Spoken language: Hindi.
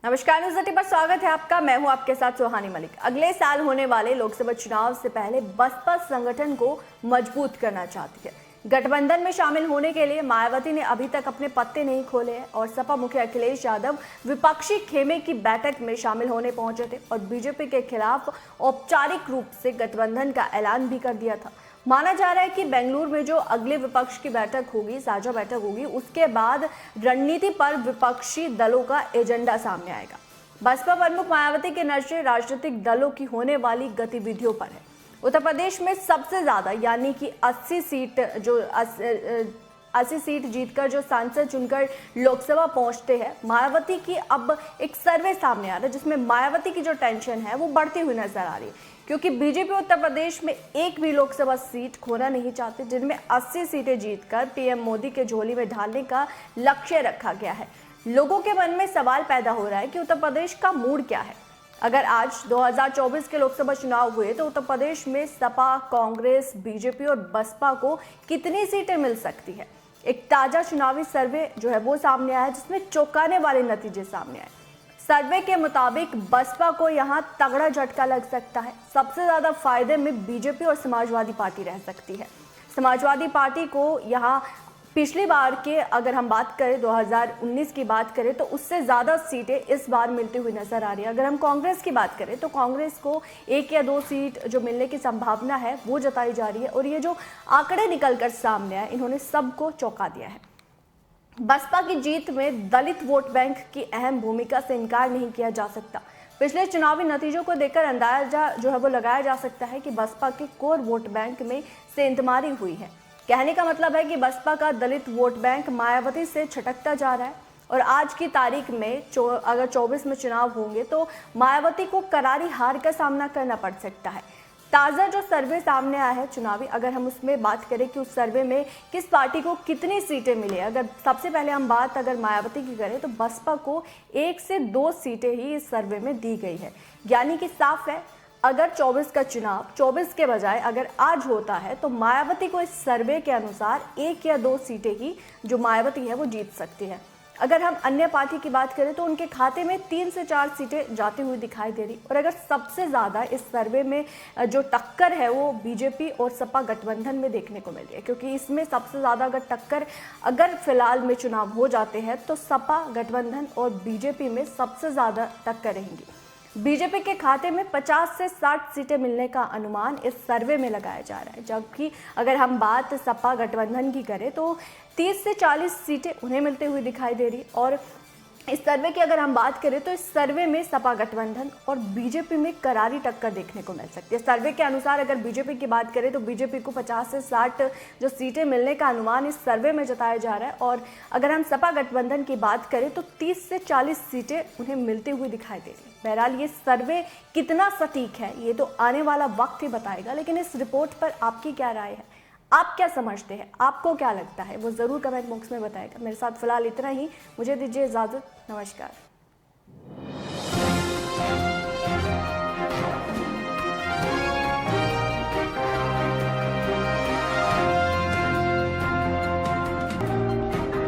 नमस्कार, न्यूज़ 18 पर स्वागत है आपका। मैं हूं आपके साथ सुहानी मलिक। अगले साल होने वाले लोकसभा चुनाव से पहले बसपा संगठन को मजबूत करना चाहती है। गठबंधन में शामिल होने के लिए मायावती ने अभी तक अपने पत्ते नहीं खोले हैं और सपा मुखिया अखिलेश यादव विपक्षी खेमे की बैठक में शामिल होने पहुंचे थे और बीजेपी के खिलाफ औपचारिक रूप से गठबंधन का ऐलान भी कर दिया था। माना जा रहा है कि बेंगलुरु में जो अगले विपक्ष की बैठक होगी, साझा बैठक होगी, उसके बाद रणनीति पर विपक्षी दलों का एजेंडा सामने आएगा। बसपा प्रमुख मायावती के नजर राजनीतिक दलों की होने वाली गतिविधियों पर है। उत्तर प्रदेश में सबसे ज्यादा यानी कि 80 सीट जीतकर जो सांसद चुनकर लोकसभा पहुंचते हैं, मायावती की अब एक सर्वे सामने आ रहा है जिसमें मायावती की जो टेंशन है वो बढ़ती हुई नजर आ रही है, क्योंकि बीजेपी उत्तर प्रदेश में एक भी लोकसभा सीट खोना नहीं चाहती, जिनमें 80 सीटें जीतकर पीएम मोदी के झोली में डालने का लक्ष्य रखा गया है। लोगों के मन में सवाल पैदा हो रहा है कि उत्तर प्रदेश का मूड क्या है। अगर आज 2024 के लोकसभा चुनाव हुए तो उत्तर प्रदेश में सपा, कांग्रेस, बीजेपी और बसपा को कितनी सीटें मिल सकती है। एक ताजा चुनावी सर्वे जो है वो सामने आया है जिसमें चौंकाने वाले नतीजे सामने आए। सर्वे के मुताबिक बसपा को यहां तगड़ा झटका लग सकता है। सबसे ज्यादा फायदे में बीजेपी और समाजवादी पार्टी रह सकती है। समाजवादी पार्टी को यहां पिछली बार के अगर हम बात करें 2019 की बात करें तो उससे ज़्यादा सीटें इस बार मिलती हुई नजर आ रही है। अगर हम कांग्रेस की बात करें तो कांग्रेस को 1 या 2 सीट जो मिलने की संभावना है वो जताई जा रही है और ये जो आंकड़े निकलकर सामने आए इन्होंने सबको चौंका दिया है। बसपा की जीत में दलित वोट बैंक की अहम भूमिका से इनकार नहीं किया जा सकता। पिछले चुनावी नतीजों को देखकर अंदाजा जो है वो लगाया जा सकता है कि बसपा के कोर वोट बैंक में सेंधमारी हुई है। कहने का मतलब है कि बसपा का दलित वोट बैंक मायावती से छटकता जा रहा है और आज की तारीख में अगर 24 में चुनाव होंगे तो मायावती को करारी हार का सामना करना पड़ सकता है। ताज़ा जो सर्वे सामने आया है चुनावी, अगर हम उसमें बात करें कि उस सर्वे में किस पार्टी को कितनी सीटें मिली, अगर सबसे पहले हम बात अगर मायावती की करें तो बसपा को 1 से 2 सीटें ही इस सर्वे में दी गई है। यानी कि साफ है, अगर 24 का चुनाव 24 के बजाय अगर आज होता है तो मायावती को इस सर्वे के अनुसार 1 या 2 सीटें ही जो मायावती है वो जीत सकती है। अगर हम अन्य पार्टी की बात करें तो उनके खाते में 3 से 4 सीटें जाती हुई दिखाई दे रही। और अगर सबसे ज़्यादा इस सर्वे में जो टक्कर है वो बीजेपी और सपा गठबंधन में देखने को मिल रही है, क्योंकि इसमें सबसे ज़्यादा अगर टक्कर अगर फिलहाल में चुनाव हो जाते हैं तो सपा गठबंधन और बीजेपी में सबसे ज़्यादा टक्कर रहेंगी। बीजेपी के खाते में 50 से 60 सीटें मिलने का अनुमान इस सर्वे में लगाया जा रहा है, जबकि अगर हम बात सपा गठबंधन की करें तो 30 से 40 सीटें उन्हें मिलते हुए दिखाई दे रही। और इस सर्वे की अगर हम बात करें तो इस सर्वे में सपा गठबंधन और बीजेपी में करारी टक्कर देखने को मिल सकती है। सर्वे के अनुसार अगर बीजेपी की बात करें तो बीजेपी को 50 से 60 जो सीटें मिलने का अनुमान इस सर्वे में जताया जा रहा है और अगर हम सपा गठबंधन की बात करें तो 30 से 40 सीटें उन्हें मिलती हुई दिखाई दे रही। बहरहाल ये सर्वे कितना सटीक है ये तो आने वाला वक्त ही बताएगा, लेकिन इस रिपोर्ट पर आपकी क्या राय है, आप क्या समझते हैं, आपको क्या लगता है, वो ज़रूर कमेंट बॉक्स में बताएगा। मेरे साथ फिलहाल इतना ही, मुझे दीजिए इजाज़त। नमस्कार।